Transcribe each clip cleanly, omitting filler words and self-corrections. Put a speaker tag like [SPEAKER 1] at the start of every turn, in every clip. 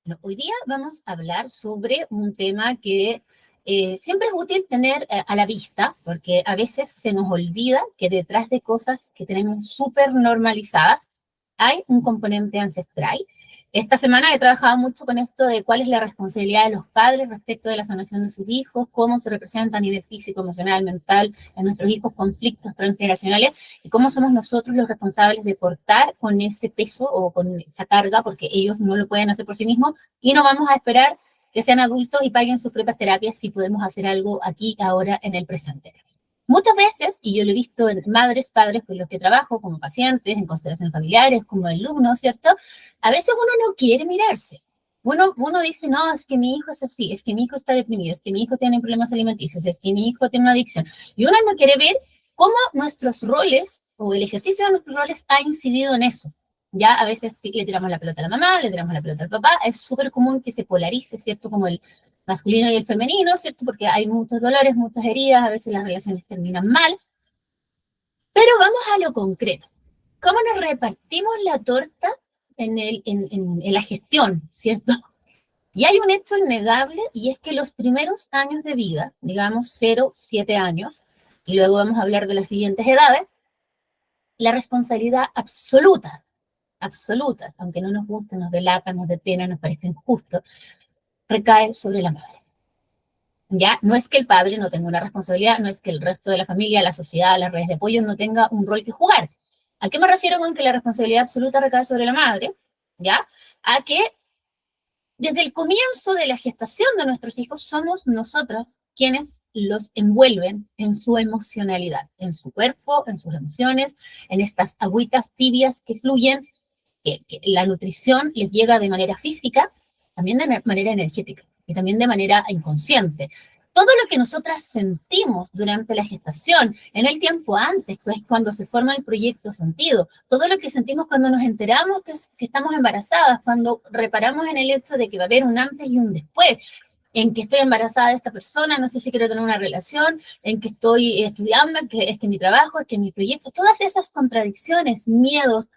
[SPEAKER 1] Bueno, hoy día vamos a hablar sobre un tema que siempre es útil tener a la vista, porque a veces se nos olvida que detrás de cosas que tenemos súper normalizadas hay un componente ancestral. Esta semana he trabajado mucho con esto de cuál es la responsabilidad de los padres respecto de la sanación de sus hijos, cómo se representa a nivel físico, emocional, mental en nuestros hijos conflictos transgeneracionales y cómo somos nosotros los responsables de portar con ese peso o con esa carga, porque ellos no lo pueden hacer por sí mismos y no vamos a esperar que sean adultos y paguen sus propias terapias si podemos hacer algo aquí, ahora, en el presente. Muchas veces, y yo lo he visto en madres, padres con los que trabajo, como pacientes, en constelaciones familiares, como alumnos, ¿cierto? A veces uno no quiere mirarse. Uno dice, no, es que mi hijo es así, es que mi hijo está deprimido, es que mi hijo tiene problemas alimenticios, es que mi hijo tiene una adicción. Y uno no quiere ver cómo nuestros roles o el ejercicio de nuestros roles ha incidido en eso. Ya a veces le tiramos la pelota a la mamá, le tiramos la pelota al papá. Es súper común que se polarice, ¿cierto? Como el masculino y el femenino, ¿cierto? Porque hay muchos dolores, muchas heridas, a veces las relaciones terminan mal. Pero vamos a lo concreto. ¿Cómo nos repartimos la torta en la gestión, ¿cierto? Y hay un hecho innegable y es que los primeros años de vida, digamos 0, 7 años, y luego vamos a hablar de las siguientes edades, la responsabilidad absoluta, absoluta, aunque no nos guste, nos delata, nos dé pena, nos parezca injusto, recae sobre la madre. Ya, no es que el padre no tenga una responsabilidad, no es que el resto de la familia, la sociedad, las redes de apoyo no tenga un rol que jugar. ¿A qué me refiero con que la responsabilidad absoluta recae sobre la madre? ¿Ya? A que desde el comienzo de la gestación de nuestros hijos somos nosotras quienes los envuelven en su emocionalidad, en su cuerpo, en sus emociones, en estas agüitas tibias que fluyen, que la nutrición les llega de manera física, también de manera energética y también de manera inconsciente. Todo lo que nosotras sentimos durante la gestación, en el tiempo antes, pues cuando se forma el proyecto sentido, todo lo que sentimos cuando nos enteramos que estamos embarazadas, cuando reparamos en el hecho de que va a haber un antes y un después, en que estoy embarazada de esta persona, no sé si quiero tener una relación, en que estoy estudiando, es que mi trabajo, es que mi proyecto, todas esas contradicciones, miedos,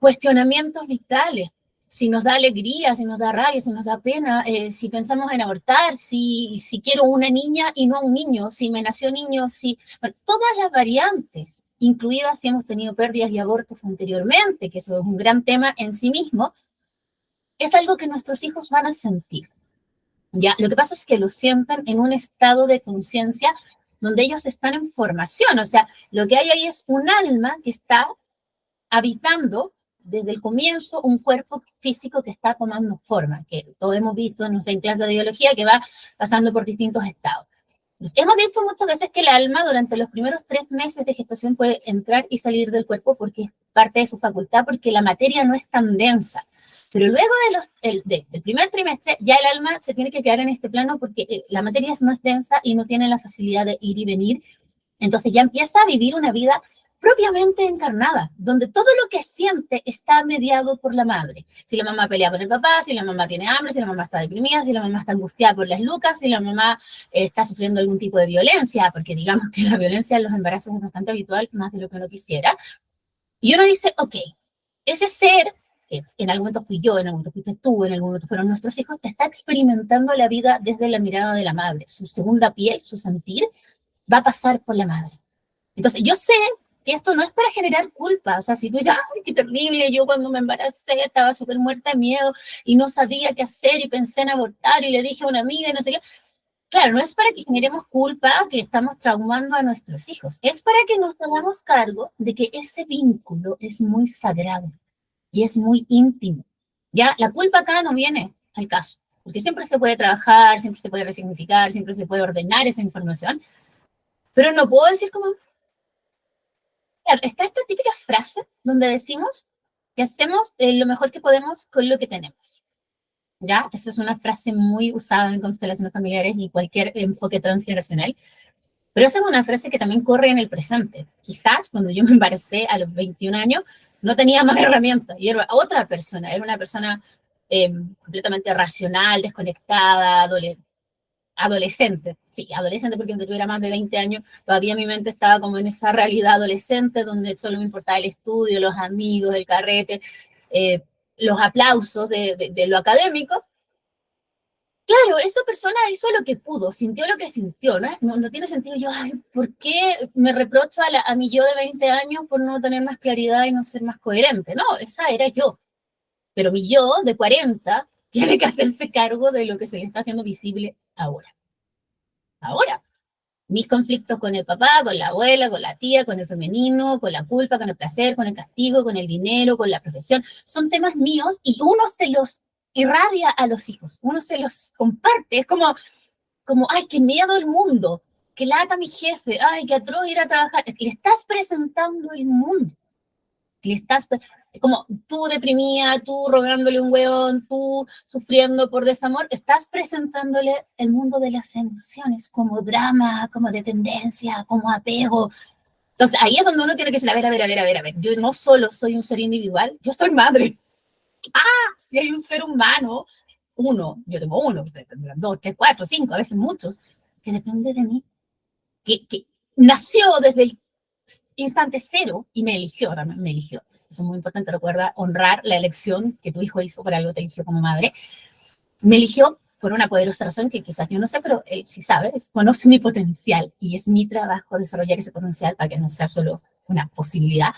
[SPEAKER 1] cuestionamientos vitales, si nos da alegría, si nos da rabia, si nos da pena, si pensamos en abortar, si quiero una niña y no un niño, si me nació niño, si... Bueno, todas las variantes, incluidas si hemos tenido pérdidas y abortos anteriormente, que eso es un gran tema en sí mismo, es algo que nuestros hijos van a sentir. ¿Ya? Lo que pasa es que lo sientan en un estado de conciencia donde ellos están en formación, o sea, lo que hay ahí es un alma que está habitando desde el comienzo un cuerpo físico que está tomando forma, que todos hemos visto, no sé, en clase de biología, que va pasando por distintos estados. Entonces, hemos dicho muchas veces que el alma durante los primeros 3 meses de gestación puede entrar y salir del cuerpo porque es parte de su facultad, porque la materia no es tan densa. Pero luego del primer trimestre ya el alma se tiene que quedar en este plano porque la materia es más densa y no tiene la facilidad de ir y venir. Entonces ya empieza a vivir una vida propiamente encarnada, donde todo lo que siente está mediado por la madre. Si la mamá pelea con el papá, si la mamá tiene hambre, si la mamá está deprimida, si la mamá está angustiada por las lucas, si la mamá está sufriendo algún tipo de violencia, porque digamos que la violencia en los embarazos es bastante habitual, más de lo que uno quisiera. Y uno dice, ok, ese ser, que en algún momento fui yo, en algún momento fuiste tú, en algún momento fueron nuestros hijos, te está experimentando la vida desde la mirada de la madre. Su segunda piel, su sentir, va a pasar por la madre. Entonces, yo sé que esto no es para generar culpa, o sea, si tú dices, ay, qué terrible, yo cuando me embaracé estaba súper muerta de miedo y no sabía qué hacer y pensé en abortar y le dije a una amiga y no sé qué. Claro, no es para que generemos culpa que estamos traumando a nuestros hijos, es para que nos hagamos cargo de que ese vínculo es muy sagrado y es muy íntimo. Ya, la culpa acá no viene al caso, porque siempre se puede trabajar, siempre se puede resignificar, siempre se puede ordenar esa información, pero no puedo decir como, claro, está esta típica frase donde decimos que hacemos lo mejor que podemos con lo que tenemos. ¿Ya? Esa es una frase muy usada en constelaciones familiares y cualquier enfoque transgeneracional. Pero esa es una frase que también corre en el presente. Quizás cuando yo me embaracé a los 21 años no tenía más herramientas y era otra persona, era una persona completamente racional, desconectada, adolescente, sí, adolescente porque aunque tuviera más de 20 años, todavía mi mente estaba como en esa realidad adolescente donde solo me importaba el estudio, los amigos, el carrete, los aplausos de lo académico. Claro, esa persona hizo lo que pudo, sintió lo que sintió, ¿no? No tiene sentido yo, ay, ¿por qué me reprocho a mi yo de 20 años por no tener más claridad y no ser más coherente? No, esa era yo. Pero mi yo de 40 tiene que hacerse cargo de lo que se le está haciendo visible ahora. Ahora. Mis conflictos con el papá, con la abuela, con la tía, con el femenino, con la culpa, con el placer, con el castigo, con el dinero, con la profesión, son temas míos y uno se los irradia a los hijos, uno se los comparte, es como ay, qué miedo el mundo, qué lata mi jefe, ay, qué atroz ir a trabajar, le estás presentando el mundo. Le estás, como tú deprimida, tú rogándole un hueón, tú sufriendo por desamor, estás presentándole el mundo de las emociones como drama, como dependencia, como apego. Entonces ahí es donde uno tiene que decir, a ver, yo no solo soy un ser individual, yo soy madre. Y hay un ser humano, yo tengo uno, dos, tres, cuatro, cinco, a veces muchos, que depende de mí, que nació desde el instante cero y me eligió, me eligió. Eso es muy importante, recuerda honrar la elección que tu hijo hizo, por algo te eligió como madre. Me eligió por una poderosa razón que quizás yo no sé, pero él sí sabe, conoce mi potencial y es mi trabajo desarrollar ese potencial para que no sea solo una posibilidad.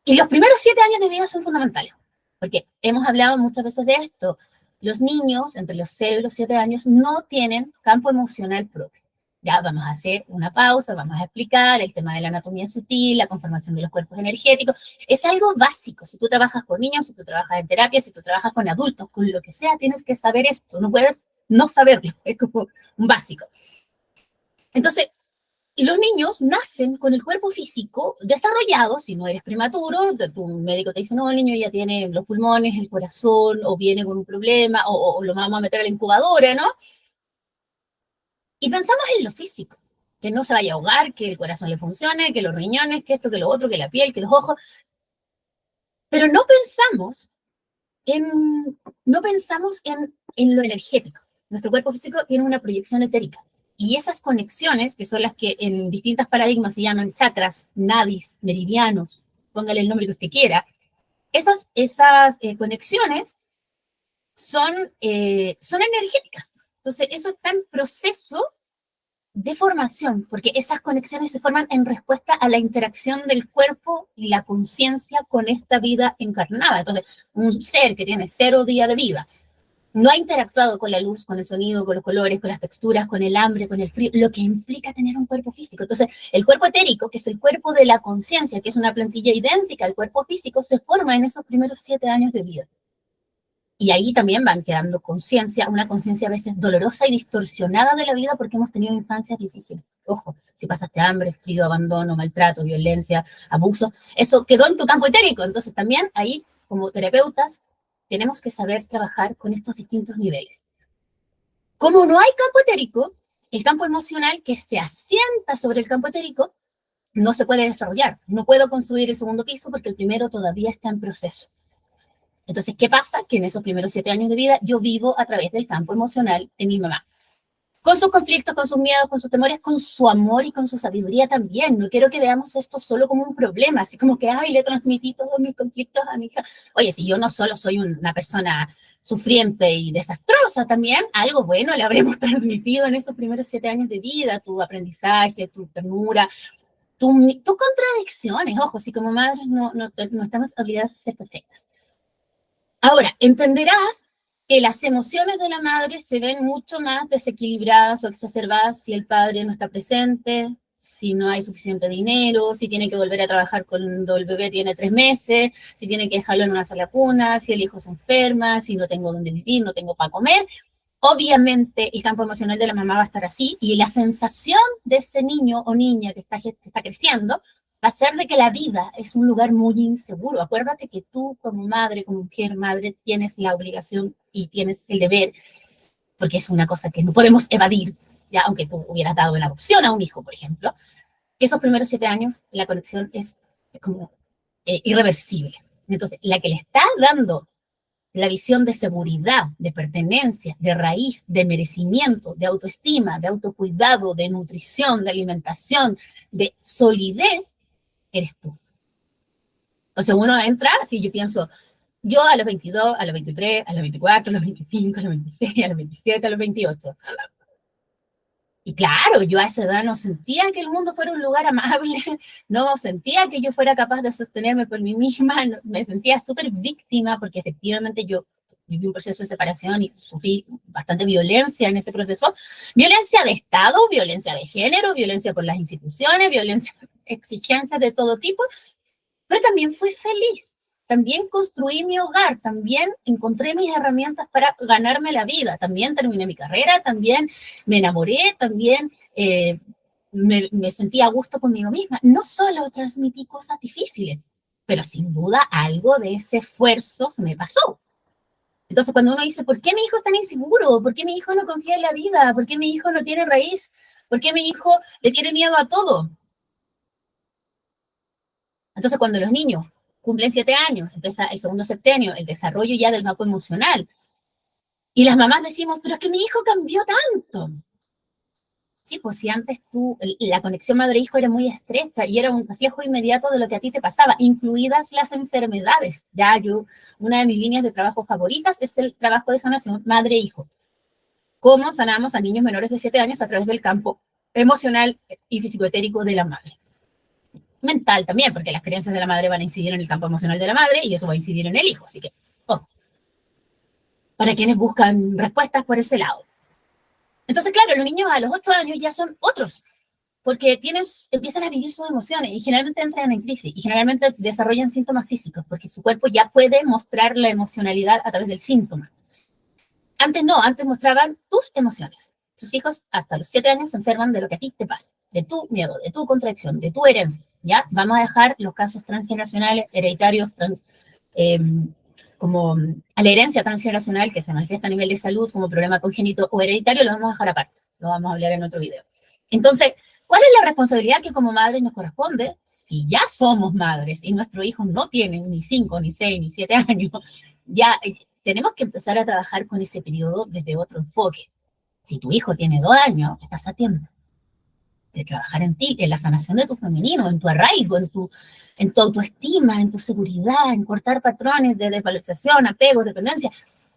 [SPEAKER 1] Y los primeros 7 años de vida son fundamentales, porque hemos hablado muchas veces de esto. Los niños, entre los 0 y los 7 años, no tienen campo emocional propio. Ya vamos a hacer una pausa, vamos a explicar el tema de la anatomía sutil, la conformación de los cuerpos energéticos. Es algo básico. Si tú trabajas con niños, si tú trabajas en terapia, si tú trabajas con adultos, con lo que sea, tienes que saber esto. No puedes no saberlo. Es como un básico. Entonces, los niños nacen con el cuerpo físico desarrollado, si no eres prematuro, tu médico te dice, no, el niño ya tiene los pulmones, el corazón, o viene con un problema, o lo vamos a meter a la incubadora, ¿no? Y pensamos en lo físico, que no se vaya a ahogar, que el corazón le funcione, que los riñones, que esto, que lo otro, que la piel, que los ojos, pero no pensamos en lo energético. Nuestro cuerpo físico tiene una proyección etérica. Y esas conexiones, que son las que en distintas paradigmas se llaman chakras, nadis, meridianos, póngale el nombre que usted quiera, esas conexiones son energéticas. Entonces, eso está en proceso de formación, porque esas conexiones se forman en respuesta a la interacción del cuerpo y la conciencia con esta vida encarnada. Entonces, un ser que tiene 0 días de vida, no ha interactuado con la luz, con el sonido, con los colores, con las texturas, con el hambre, con el frío, lo que implica tener un cuerpo físico. Entonces, el cuerpo etérico, que es el cuerpo de la conciencia, que es una plantilla idéntica al cuerpo físico, se forma en esos primeros 7 años de vida. Y ahí también van quedando conciencia, una conciencia a veces dolorosa y distorsionada de la vida porque hemos tenido infancias difíciles. Ojo, si pasaste hambre, frío, abandono, maltrato, violencia, abuso, eso quedó en tu campo etérico. Entonces también ahí, como terapeutas, tenemos que saber trabajar con estos distintos niveles. Como no hay campo etérico, el campo emocional que se asienta sobre el campo etérico no se puede desarrollar. No puedo construir el segundo piso porque el primero todavía está en proceso. Entonces, ¿qué pasa? Que en esos primeros 7 años de vida yo vivo a través del campo emocional de mi mamá. Con sus conflictos, con sus miedos, con sus temores, con su amor y con su sabiduría también. No quiero que veamos esto solo como un problema, así como que, ay, le transmití todos mis conflictos a mi hija. Oye, si yo no solo soy una persona sufriente y desastrosa también, algo bueno le habremos transmitido en esos primeros 7 años de vida, tu aprendizaje, tu ternura, tus contradicciones. Ojo, si como madres no estamos obligadas a ser perfectas. Ahora, entenderás que las emociones de la madre se ven mucho más desequilibradas o exacerbadas si el padre no está presente, si no hay suficiente dinero, si tiene que volver a trabajar cuando el bebé tiene 3 meses, si tiene que dejarlo en una sala cuna, si el hijo se enferma, si no tengo dónde vivir, no tengo para comer. Obviamente el campo emocional de la mamá va a estar así y la sensación de ese niño o niña que está creciendo va a ser de que la vida es un lugar muy inseguro. Acuérdate que tú como madre, como mujer, madre, tienes la obligación y tienes el deber, porque es una cosa que no podemos evadir, ya aunque tú hubieras dado en adopción a un hijo, por ejemplo, que esos primeros 7 años la conexión es como irreversible. Entonces, la que le está dando la visión de seguridad, de pertenencia, de raíz, de merecimiento, de autoestima, de autocuidado, de nutrición, de alimentación, de solidez, eres tú. O sea, uno entra, si yo pienso, Yo a los 22, a los 23, a los 24, a los 25, a los 26, a los 27, a los 28. Y claro, yo a esa edad no sentía que el mundo fuera un lugar amable, no sentía que yo fuera capaz de sostenerme por mí misma, me sentía súper víctima porque efectivamente yo viví un proceso de separación y sufrí bastante violencia en ese proceso. Violencia de Estado, violencia de género, violencia por las instituciones, violencia, exigencias de todo tipo, pero también fui feliz. También construí mi hogar, también encontré mis herramientas para ganarme la vida, también terminé mi carrera, también me enamoré, también me sentí a gusto conmigo misma. No solo transmití cosas difíciles, pero sin duda algo de ese esfuerzo se me pasó. Entonces, cuando uno dice, ¿por qué mi hijo es tan inseguro? ¿Por qué mi hijo no confía en la vida? ¿Por qué mi hijo no tiene raíz? ¿Por qué mi hijo le tiene miedo a todo? Entonces, cuando los niños cumplen 7 años, empieza el segundo septenio, el desarrollo ya del mapa emocional, y las mamás decimos, pero es que mi hijo cambió tanto. Sí, pues si antes la conexión madre-hijo era muy estrecha y era un reflejo inmediato de lo que a ti te pasaba, incluidas las enfermedades. Ya yo, una de mis líneas de trabajo favoritas es el trabajo de sanación madre-hijo. ¿Cómo sanamos a niños menores de 7 años a través del campo emocional y físico-etérico de la madre? Mental también, porque las creencias de la madre van a incidir en el campo emocional de la madre y eso va a incidir en el hijo. Así que, ojo, para quienes buscan respuestas por ese lado. Entonces, claro, los niños a los 8 años ya son otros, porque empiezan a vivir sus emociones y generalmente entran en crisis y generalmente desarrollan síntomas físicos, porque su cuerpo ya puede mostrar la emocionalidad a través del síntoma. Antes no, antes mostraban tus emociones. Tus hijos hasta los 7 años se enferman de lo que a ti te pasa, de tu miedo, de tu contracción, de tu herencia. ¿Ya? Vamos a dejar los casos transgeneracionales, hereditarios, eh, como a la herencia transgeneracional que se manifiesta a nivel de salud como problema congénito o hereditario, lo vamos a dejar aparte. Lo vamos a hablar en otro video. Entonces, ¿cuál es la responsabilidad que como madres nos corresponde? Si ya somos madres y nuestros hijos no tienen ni 5, ni 6, ni 7 años, ya tenemos que empezar a trabajar con ese periodo desde otro enfoque. Si tu hijo tiene 2 años, estás a tiempo de trabajar en ti, en la sanación de tu femenino, en tu arraigo, en tu autoestima, en tu seguridad, en cortar patrones de desvalorización, apego, dependencia.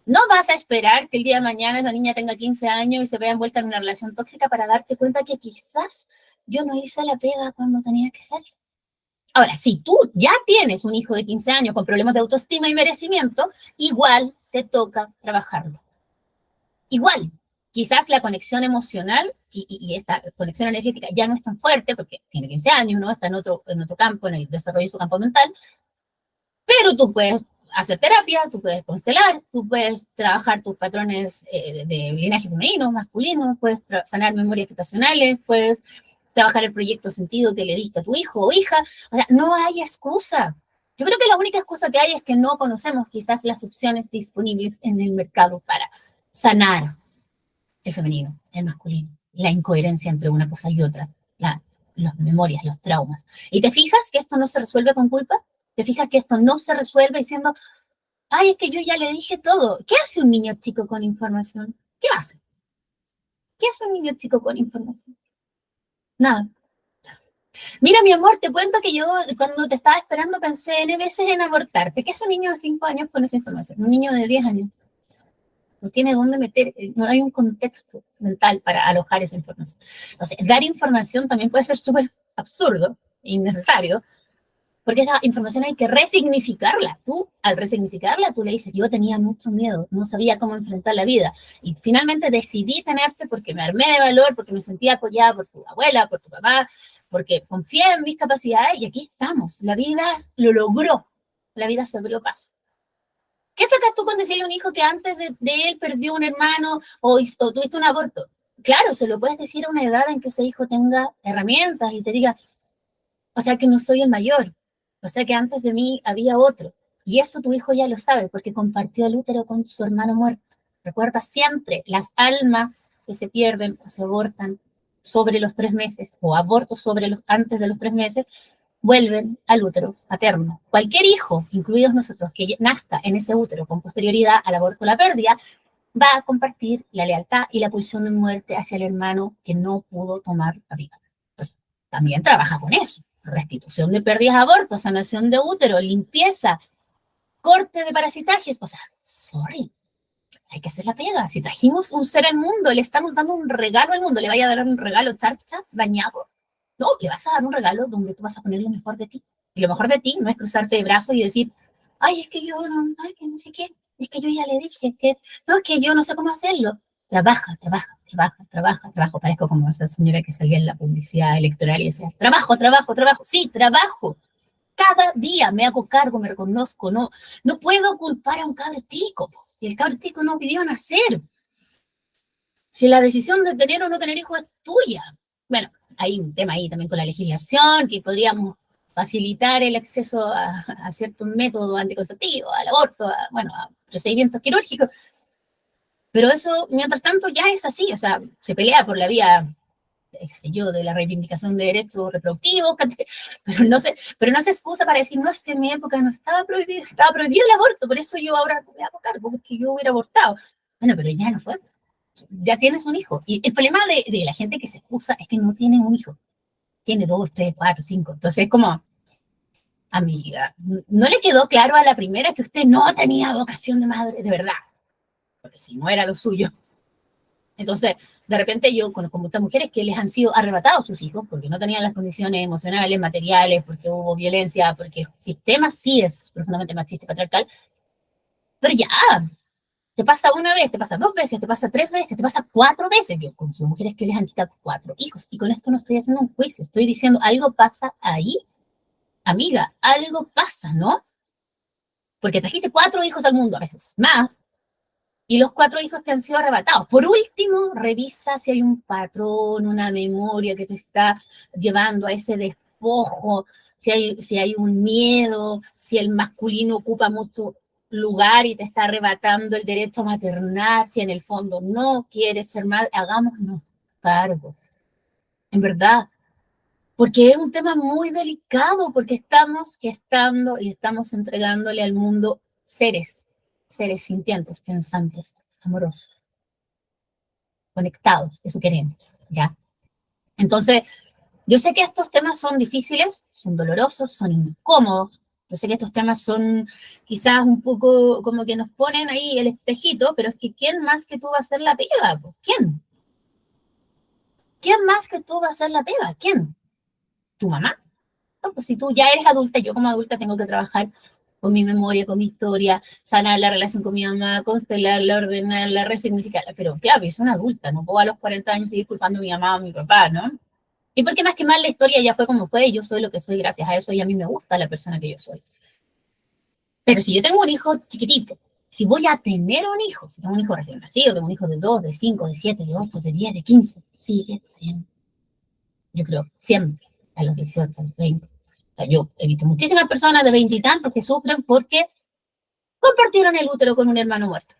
[SPEAKER 1] No vas a esperar que el día de mañana esa niña tenga 15 años y se vea envuelta en una relación tóxica para darte cuenta que quizás yo no hice la pega cuando tenía que ser. Ahora, si tú ya tienes un hijo de 15 años con problemas de autoestima y merecimiento, igual te toca trabajarlo. Igual, quizás la conexión emocional y esta conexión energética ya no es tan fuerte porque tiene 15 años, ¿no? Está en otro campo, en el desarrollo de su campo mental, pero tú puedes hacer terapia, tú puedes constelar, tú puedes trabajar tus patrones de linaje femenino, masculino, puedes sanar memorias gestacionales, puedes trabajar el proyecto sentido que le diste a tu hijo o hija. O sea, no hay excusa. Yo creo que la única excusa que hay es que no conocemos quizás las opciones disponibles en el mercado para sanar el femenino, el masculino, la incoherencia entre una cosa y otra, las memorias, los traumas. ¿Y te fijas que esto no se resuelve con culpa? ¿Te fijas que esto no se resuelve diciendo, ay, es que yo ya le dije todo? ¿Qué hace un niño chico con información? ¿Qué hace? ¿Qué hace un niño chico con información? Nada. Mira, mi amor, te cuento que yo cuando te estaba esperando pensé N veces en abortarte. ¿Qué hace un niño de 5 años con esa información? Un niño de 10 años. No tiene dónde meter, no hay un contexto mental para alojar esa información. Entonces, dar información también puede ser súper absurdo, innecesario, porque esa información hay que resignificarla. Tú, al resignificarla, tú le dices, yo tenía mucho miedo, no sabía cómo enfrentar la vida, y finalmente decidí tenerte porque me armé de valor, porque me sentía apoyada por tu abuela, por tu papá, porque confié en mis capacidades, y aquí estamos. La vida lo logró, la vida se abrió paso. ¿Qué sacas tú con decirle a un hijo que antes de él perdió un hermano o tuviste un aborto? Claro, se lo puedes decir a una edad en que ese hijo tenga herramientas y te diga, o sea que no soy el mayor, o sea que antes de mí había otro. Y eso tu hijo ya lo sabe porque compartió el útero con su hermano muerto. Recuerda siempre, las almas que se pierden o se abortan sobre los 3 meses o abortos antes de los 3 meses, vuelven al útero materno. Cualquier hijo, incluidos nosotros, que nazca en ese útero con posterioridad al aborto o la pérdida, va a compartir la lealtad y la pulsión de muerte hacia el hermano que no pudo tomar la vida. Pues también trabaja con eso. Restitución de pérdidas, abortos, sanación de útero, limpieza, corte de parasitajes, o sea, sorry, hay que hacer la pega. Si trajimos un ser al mundo, le estamos dando un regalo al mundo, le vaya a dar un regalo charcha, dañado. No, le vas a dar un regalo donde tú vas a poner lo mejor de ti. Y lo mejor de ti no es cruzarte de brazos y decir, ay, es que yo no, ay, que no sé qué, es que yo ya le dije, que no, es que yo no sé cómo hacerlo. Trabaja, trabaja, trabaja, trabaja, trabajo. Parezco como esa señora que salía en la publicidad electoral y decía, trabajo, trabajo, trabajo. Sí, trabajo. Cada día me hago cargo, me reconozco, no puedo culpar a un cabritico. Si el cabritico no pidió nacer, si la decisión de tener o no tener hijos es tuya. Bueno, hay un tema ahí también con la legislación, que podríamos facilitar el acceso a ciertos métodos anticonceptivos, al aborto, bueno, a procedimientos quirúrgicos, pero eso, mientras tanto, ya es así, o sea, se pelea por la vía, qué sé yo, de la reivindicación de derechos reproductivos, pero no se excusa para decir, no, es que en mi época no estaba prohibido el aborto, por eso yo ahora me hago cargo, porque yo hubiera abortado. Bueno, pero ya no fue, ya tienes un hijo. Y el problema de la gente que se excusa es que no tiene un hijo, tiene 2, 3, 4, 5. Entonces es como, amiga, ¿no le quedó claro a la primera que usted no tenía vocación de madre de verdad? Porque si no era lo suyo. Entonces, de repente yo conozco muchas mujeres que les han sido arrebatados sus hijos porque no tenían las condiciones emocionales, materiales, porque hubo violencia, porque el sistema sí es profundamente machista y patriarcal, pero ya, te pasa una vez, te pasa 2 veces, te pasa 3 veces, te pasa 4 veces. Yo conozco mujeres que les han quitado 4 hijos y con esto no estoy haciendo un juicio, estoy diciendo algo pasa ahí, amiga, algo pasa, ¿no? Porque trajiste 4 hijos al mundo, a veces más, y los 4 hijos te han sido arrebatados. Por último, revisa si hay un patrón, una memoria que te está llevando a ese despojo, si hay un miedo, si el masculino ocupa mucho lugar y te está arrebatando el derecho a maternar, si en el fondo no quieres ser madre, hagámonos cargo. En verdad, porque es un tema muy delicado, porque estamos gestando y estamos entregándole al mundo seres sintientes, pensantes, amorosos, conectados, eso queremos, ¿ya? Entonces, yo sé que estos temas son difíciles, son dolorosos, son incómodos, yo sé que estos temas son quizás un poco como que nos ponen ahí el espejito, pero es que ¿quién más que tú va a hacer la pega? ¿Quién? ¿Quién más que tú va a hacer la pega? ¿Quién? ¿Tu mamá? No, pues si tú ya eres adulta, yo como adulta tengo que trabajar con mi memoria, con mi historia, sanar la relación con mi mamá, constelarla, ordenarla, resignificarla. Pero claro, yo soy una adulta, no puedo a los 40 años seguir culpando a mi mamá o a mi papá, ¿no? Y porque más que mal la historia ya fue como fue, y yo soy lo que soy gracias a eso y a mí me gusta la persona que yo soy. Pero si yo tengo un hijo chiquitito, si voy a tener un hijo, si tengo un hijo recién nacido, tengo un hijo de 2, de 5, de 7, de 8, de 10, de 15, sigue siendo, yo creo, siempre a los 18, a los 20. O sea, yo he visto muchísimas personas de 20 y tantos que sufren porque compartieron el útero con un hermano muerto,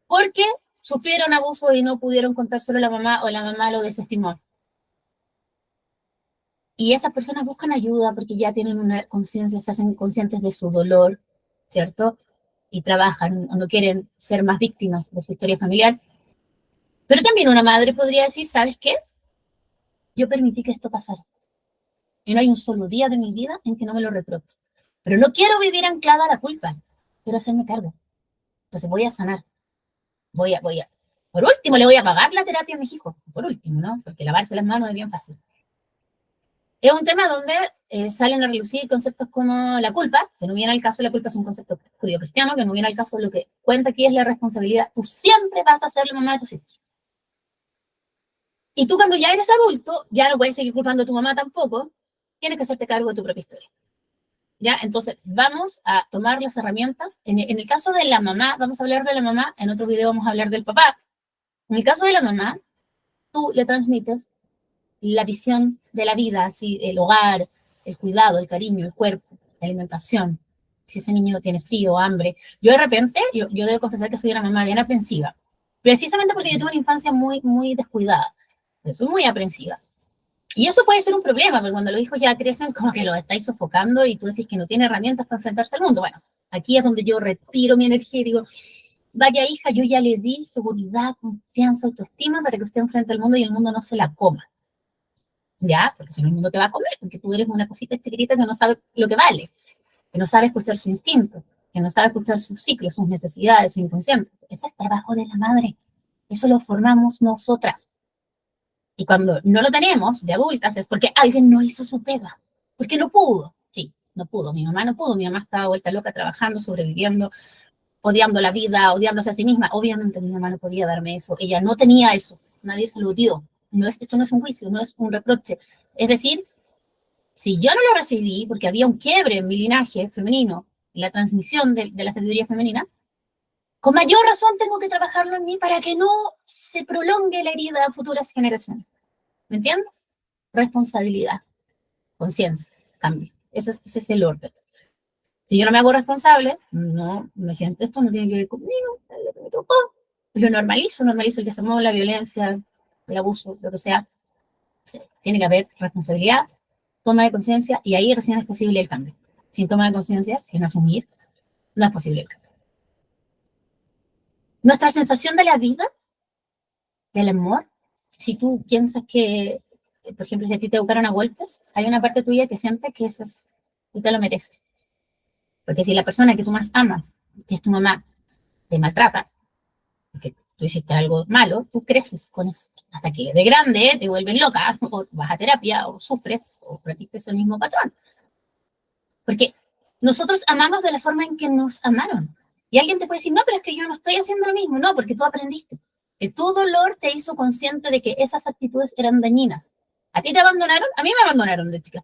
[SPEAKER 1] porque sufrieron abuso y no pudieron contárselo a la mamá o la mamá lo desestimó. Y esas personas buscan ayuda porque ya tienen una conciencia, se hacen conscientes de su dolor, ¿cierto? Y trabajan o no quieren ser más víctimas de su historia familiar. Pero también una madre podría decir, ¿sabes qué? Yo permití que esto pasara. Y no hay un solo día de mi vida en que no me lo reproche. Pero no quiero vivir anclada a la culpa. Quiero hacerme cargo. Entonces voy a sanar. Voy a. Por último, le voy a pagar la terapia a mis hijos. Por último, ¿no? Porque lavarse las manos es bien fácil. Es un tema donde salen a relucir conceptos como la culpa, que no viene al caso, la culpa es un concepto judío-cristiano, que no viene al caso, lo que cuenta aquí es la responsabilidad. Tú siempre vas a ser la mamá de tus hijos. Y tú cuando ya eres adulto, ya no puedes seguir culpando a tu mamá tampoco, tienes que hacerte cargo de tu propia historia. ¿Ya? Entonces, vamos a tomar las herramientas. En el caso de la mamá, vamos a hablar de la mamá, en otro video vamos a hablar del papá. En el caso de la mamá, tú le transmites la visión de la vida, así, el hogar, el cuidado, el cariño, el cuerpo, la alimentación. Si ese niño tiene frío o hambre. Yo de repente, yo debo confesar que soy una mamá bien aprensiva, precisamente porque yo tuve una infancia muy, muy descuidada. Yo soy muy aprensiva. Y eso puede ser un problema, porque cuando los hijos ya crecen, como que los estáis sofocando y tú decís que no tiene herramientas para enfrentarse al mundo. Bueno, aquí es donde yo retiro mi energía y digo, vaya hija, yo ya le di seguridad, confianza, autoestima para que usted enfrente al mundo y el mundo no se la coma. ¿Ya? Porque si no el mundo te va a comer, porque tú eres una cosita chiquitita que no sabe lo que vale, que no sabe escuchar su instinto. que no sabe escuchar sus ciclos, sus necesidades, su inconsciente. Ese es trabajo de la madre. Eso lo formamos nosotras. Y cuando no lo tenemos de adultas es porque alguien no hizo su pega, porque no pudo. Sí, no pudo. Mi mamá no pudo. Mi mamá estaba vuelta loca trabajando, sobreviviendo, odiando la vida, odiándose a sí misma. Obviamente mi mamá no podía darme eso. Ella no tenía eso. Nadie se lo dio. Esto no es un juicio, no es un reproche. Es decir, si yo no lo recibí porque había un quiebre en mi linaje femenino, en la transmisión de la sabiduría femenina, con mayor razón tengo que trabajarlo en mí para que no se prolongue la herida a futuras generaciones. ¿Me entiendes? Responsabilidad, conciencia, cambio. Ese es el orden. Si yo no me hago responsable, no me siento, esto no tiene que ver conmigo, es lo que me tocó. Lo normalizo el desamor, la violencia, el abuso, lo que sea. Sí, tiene que haber responsabilidad, toma de conciencia, y ahí recién es posible el cambio. Sin toma de conciencia, sin asumir, no es posible el cambio. Nuestra sensación de la vida, del amor, si tú piensas que, por ejemplo, si a ti te educaron a golpes, hay una parte tuya que siente que eso es, tú te lo mereces. Porque si la persona que tú más amas, que es tu mamá, te maltrata, porque tú hiciste algo malo, tú creces con eso. Hasta que de grande te vuelven loca, o vas a terapia, o sufres, o repites el mismo patrón. Porque nosotros amamos de la forma en que nos amaron. Y alguien te puede decir, no, pero es que yo no estoy haciendo lo mismo. No, porque tú aprendiste. Que tu dolor te hizo consciente de que esas actitudes eran dañinas. ¿A ti te abandonaron? A mí me abandonaron de chica.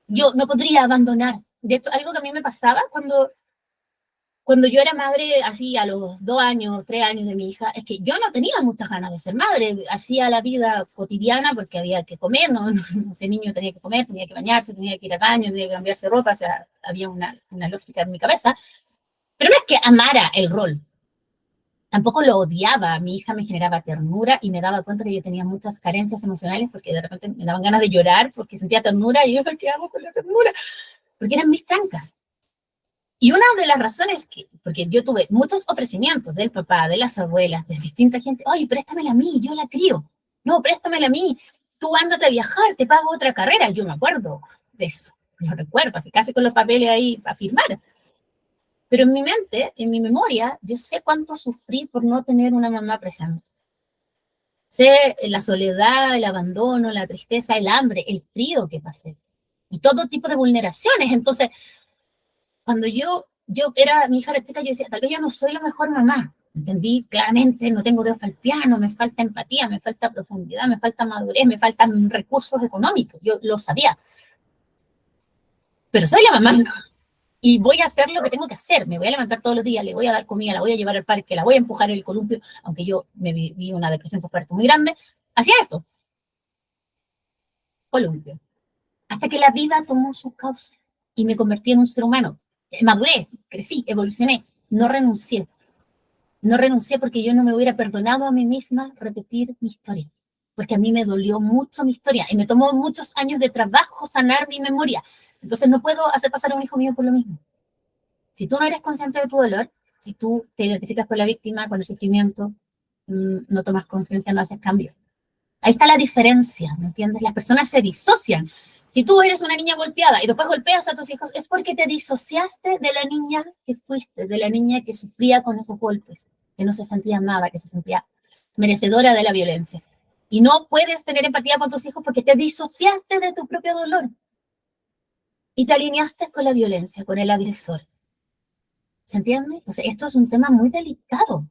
[SPEAKER 1] Yo no podría abandonar. De hecho, algo que a mí me pasaba cuando yo era madre, así a los 2 años, 3 años de mi hija, es que yo no tenía muchas ganas de ser madre. Hacía la vida cotidiana porque había que comer, ¿no? Ese niño tenía que comer, tenía que bañarse, tenía que ir al baño, tenía que cambiarse ropa, o sea, había una lógica en mi cabeza. Pero no es que amara el rol, tampoco lo odiaba. Mi hija me generaba ternura y me daba cuenta que yo tenía muchas carencias emocionales porque de repente me daban ganas de llorar porque sentía ternura y yo, ¿qué hago con la ternura? Porque eran mis trancas. Y una de las razones porque yo tuve muchos ofrecimientos del papá, de las abuelas, de distinta gente, oye, préstamela a mí, yo la crío. No, préstamela a mí, tú ándate a viajar, te pago otra carrera. Yo me acuerdo de eso, lo recuerdo, así casi con los papeles ahí a firmar. Pero en mi mente, en mi memoria, yo sé cuánto sufrí por no tener una mamá presente. Sé la soledad, el abandono, la tristeza, el hambre, el frío que pasé. Y todo tipo de vulneraciones. Entonces, cuando yo era, mi hija era chica, yo decía, tal vez yo no soy la mejor mamá. Entendí claramente, no tengo dedos para el piano, me falta empatía, me falta profundidad, me falta madurez, me faltan recursos económicos. Yo lo sabía. Pero soy la mamá y voy a hacer lo que tengo que hacer. Me voy a levantar todos los días, le voy a dar comida, la voy a llevar al parque, la voy a empujar en el columpio, aunque yo me viví una depresión postparto muy grande. Hacía esto, columpio. Hasta que la vida tomó su cauce y me convertí en un ser humano. Maduré, crecí, evolucioné, no renuncié. No renuncié porque yo no me hubiera perdonado a mí misma repetir mi historia, porque a mí me dolió mucho mi historia y me tomó muchos años de trabajo sanar mi memoria. Entonces no puedo hacer pasar a un hijo mío por lo mismo. Si tú no eres consciente de tu dolor, si tú te identificas con la víctima, con el sufrimiento, no tomas conciencia, no haces cambio. Ahí está la diferencia, ¿me entiendes? Las personas se disocian. Si tú eres una niña golpeada y después golpeas a tus hijos, es porque te disociaste de la niña que fuiste, de la niña que sufría con esos golpes, que no se sentía amada, que se sentía merecedora de la violencia. Y no puedes tener empatía con tus hijos porque te disociaste de tu propio dolor y te alineaste con la violencia, con el agresor. ¿Se entiende? Entonces, esto es un tema muy delicado.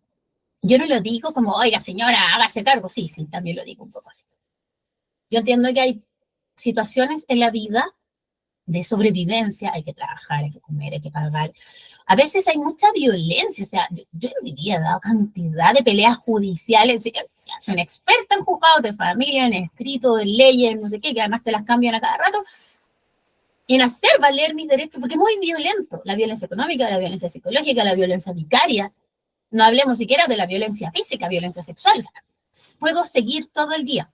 [SPEAKER 1] Yo no lo digo como, oiga, señora, hágase cargo. Sí, sí, también lo digo un poco así. Yo entiendo que hay situaciones en la vida de sobrevivencia, hay que trabajar, hay que comer, hay que pagar. A veces hay mucha violencia, o sea, yo en mi vida he dado cantidad de peleas judiciales, soy una experta en juzgados de familia, en escrito, en leyes, no sé qué, que además te las cambian a cada rato, en hacer valer mis derechos, porque es muy violento, la violencia económica, la violencia psicológica, la violencia vicaria, no hablemos siquiera de la violencia física, violencia sexual, o sea, puedo seguir todo el día.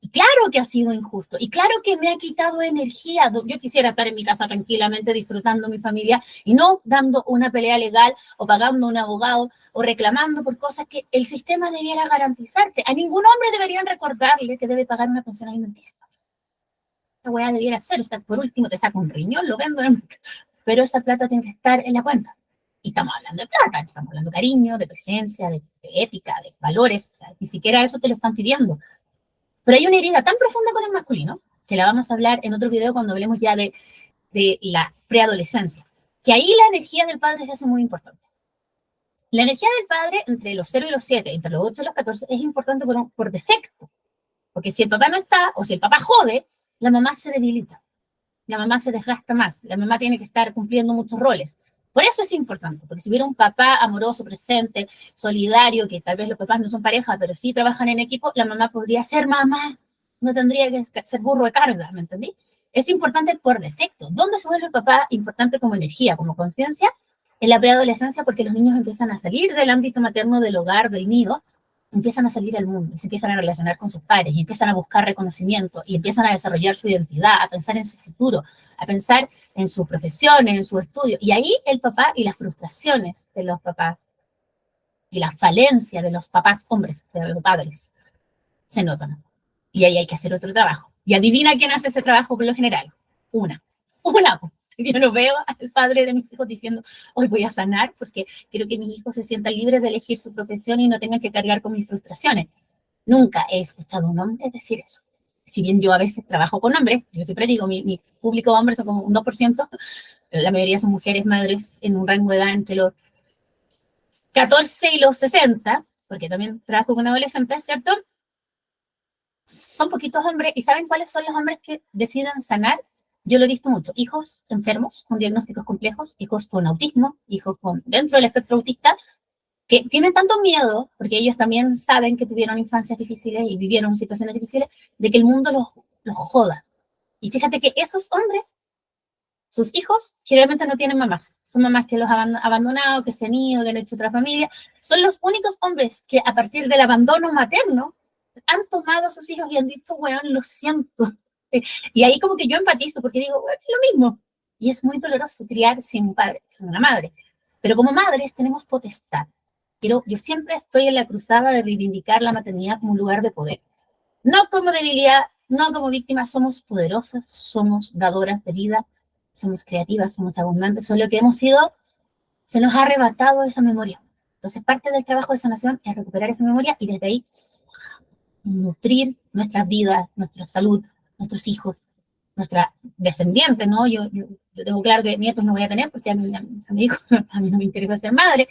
[SPEAKER 1] Y claro que ha sido injusto, y claro que me ha quitado energía. Yo quisiera estar en mi casa tranquilamente disfrutando mi familia y no dando una pelea legal o pagando un abogado o reclamando por cosas que el sistema debiera garantizarte. A ningún hombre deberían recordarle que debe pagar una pensión alimenticia. La weá debiera hacer, o sea, por último te saco un riñón, lo vendo, pero esa plata tiene que estar en la cuenta. Y estamos hablando de plata, estamos hablando de cariño, de presencia, de ética, de valores, o sea, ni siquiera eso te lo están pidiendo. Pero hay una herida tan profunda con el masculino, que la vamos a hablar en otro video cuando hablemos ya de la preadolescencia, que ahí la energía del padre se hace muy importante. La energía del padre entre los 0 y los 7, entre los 8 y los 14, es importante por defecto, porque si el papá no está, o si el papá jode, la mamá se debilita, la mamá se desgasta más, la mamá tiene que estar cumpliendo muchos roles. Por eso es importante, porque si hubiera un papá amoroso, presente, solidario, que tal vez los papás no son pareja, pero sí trabajan en equipo, la mamá podría ser mamá, no tendría que ser burro de carga, ¿me entendí? Es importante por defecto. ¿Dónde se vuelve el papá importante como energía, como conciencia? En la preadolescencia, porque los niños empiezan a salir del ámbito materno, del hogar, del nido, empiezan a salir al mundo, se empiezan a relacionar con sus pares, y empiezan a buscar reconocimiento, y empiezan a desarrollar su identidad, a pensar en su futuro, a pensar en sus profesiones, en su estudio. Y ahí el papá y las frustraciones de los papás, y la falencia de los papás hombres, de los padres, se notan. Y ahí hay que hacer otro trabajo. Y adivina quién hace ese trabajo por lo general. Una. Pues. Yo no veo al padre de mis hijos diciendo, hoy voy a sanar porque quiero que mis hijos se sientan libres de elegir su profesión y no tengan que cargar con mis frustraciones. Nunca he escuchado a un hombre decir eso. Si bien yo a veces trabajo con hombres, yo siempre digo, mi público de hombres son como un 2%, la mayoría son mujeres madres en un rango de edad entre los 14 y los 60, porque también trabajo con adolescentes, ¿cierto? Son poquitos hombres, ¿y saben cuáles son los hombres que deciden sanar? Yo lo he visto mucho, hijos enfermos con diagnósticos complejos, hijos con autismo, hijos dentro del espectro autista, que tienen tanto miedo, porque ellos también saben que tuvieron infancias difíciles y vivieron situaciones difíciles, de que el mundo los joda. Y fíjate que esos hombres, sus hijos, generalmente no tienen mamás. Son mamás que los han abandonado, que se han ido, que han hecho otra familia. Son los únicos hombres que a partir del abandono materno han tomado a sus hijos y han dicho, bueno, lo siento. Y ahí como que yo empatizo, porque digo, bueno, es lo mismo. Y es muy doloroso criar sin un padre, sin una madre. Pero como madres tenemos potestad. Pero yo siempre estoy en la cruzada de reivindicar la maternidad como un lugar de poder. No como debilidad, no como víctima, somos poderosas, somos dadoras de vida, somos creativas, somos abundantes, solo que hemos sido, se nos ha arrebatado esa memoria. Entonces parte del trabajo de sanación es recuperar esa memoria y desde ahí nutrir nuestras vidas, nuestra salud, nuestros hijos, nuestra descendiente, ¿no? Yo tengo claro que nietos no voy a tener porque a mi hijo, a mí no me interesa ser madre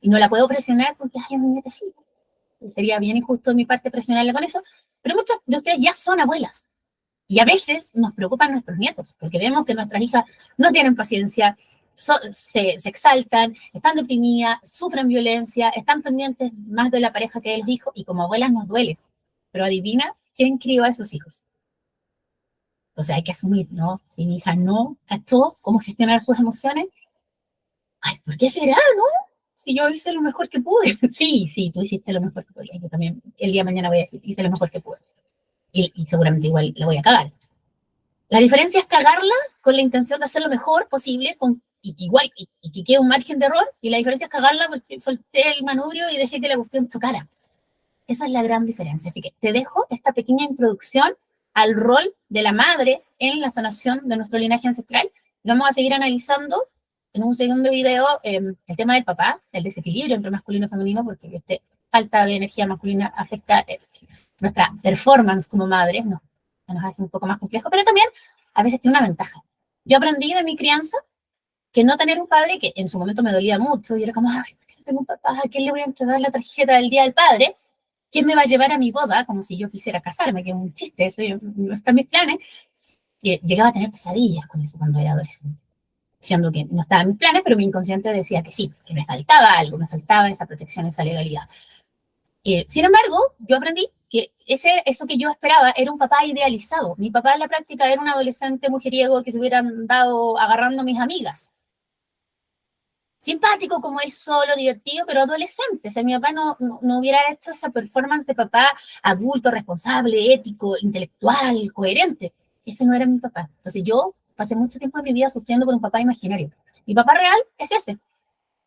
[SPEAKER 1] y no la puedo presionar porque hay un nietecito. Sería bien injusto de mi parte presionarla con eso, pero muchos de ustedes ya son abuelas y a veces nos preocupan nuestros nietos porque vemos que nuestras hijas no tienen paciencia, se exaltan, están deprimidas, sufren violencia, están pendientes más de la pareja que de los hijos y como abuelas nos duele. Pero adivina quién crió a esos hijos. Entonces hay que asumir, ¿no? Si mi hija no cachó cómo gestionar sus emociones, ay, ¿por qué será, no? Si yo hice lo mejor que pude. Sí, tú hiciste lo mejor que podías. Yo también el día de mañana voy a decir, hice lo mejor que pude. Y seguramente igual la voy a cagar. La diferencia es cagarla con la intención de hacer lo mejor posible, igual, y que quede un margen de error, y la diferencia es cagarla porque solté el manubrio y dejé que la cuestión chocara. Esa es la gran diferencia. Así que te dejo esta pequeña introducción al rol de la madre en la sanación de nuestro linaje ancestral. Vamos a seguir analizando en un segundo video el tema del papá, el desequilibrio entre masculino y femenino, porque esta falta de energía masculina afecta nuestra performance como madres, nos hace un poco más complejo, pero también a veces tiene una ventaja. Yo aprendí de mi crianza que no tener un padre, que en su momento me dolía mucho, y era como, ay, ¿por qué no tengo un papá? ¿A quién le voy a entregar la tarjeta del día del padre? ¿Quién me va a llevar a mi boda? Como si yo quisiera casarme, que es un chiste, eso no está en mis planes. Y llegaba a tener pesadillas con eso cuando era adolescente, siendo que no estaba en mis planes, pero mi inconsciente decía que sí, que me faltaba algo, me faltaba esa protección, esa legalidad. Sin embargo, yo aprendí que eso que yo esperaba era un papá idealizado. Mi papá en la práctica era un adolescente mujeriego que se hubiera andado agarrando a mis amigas. Simpático como él solo, divertido, pero adolescente. O sea, mi papá no hubiera hecho esa performance de papá adulto, responsable, ético, intelectual, coherente. Ese no era mi papá. Entonces yo pasé mucho tiempo de mi vida sufriendo por un papá imaginario. Mi papá real es ese.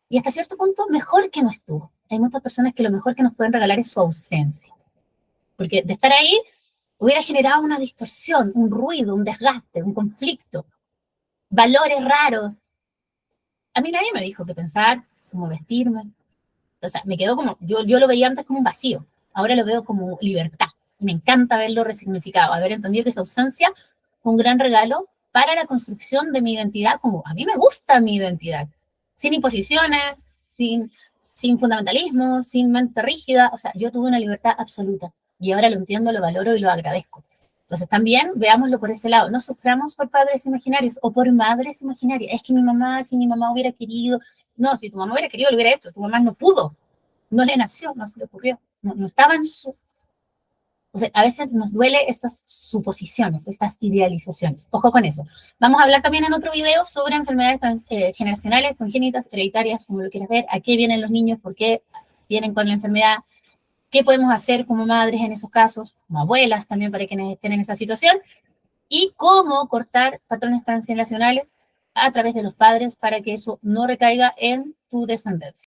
[SPEAKER 1] Y hasta cierto punto, mejor que no estuvo. Hay muchas personas que lo mejor que nos pueden regalar es su ausencia. Porque de estar ahí hubiera generado una distorsión, un ruido, un desgaste, un conflicto. valores raros. A mí nadie me dijo qué pensar, cómo vestirme. O sea, me quedó como, yo lo veía antes como un vacío, ahora lo veo como libertad. Me encanta verlo resignificado, haber entendido que esa ausencia fue un gran regalo para la construcción de mi identidad, como a mí me gusta mi identidad, sin imposiciones, sin fundamentalismo, sin mente rígida, o sea, yo tuve una libertad absoluta y ahora lo entiendo, lo valoro y lo agradezco. Entonces también veámoslo por ese lado, no suframos por padres imaginarios o por madres imaginarias, es que mi mamá, si mi mamá hubiera querido, no, si tu mamá hubiera querido lo hubiera hecho, tu mamá no pudo, no le nació, no se le ocurrió, no estaba en su... O sea, a veces nos duele estas suposiciones, estas idealizaciones. Ojo con eso. Vamos a hablar también en otro video sobre enfermedades generacionales, congénitas, hereditarias, como lo quieras ver, a qué vienen los niños, por qué vienen con la enfermedad, qué podemos hacer como madres en esos casos, como abuelas también para quienes estén en esa situación, y cómo cortar patrones transgeneracionales a través de los padres para que eso no recaiga en tu descendencia.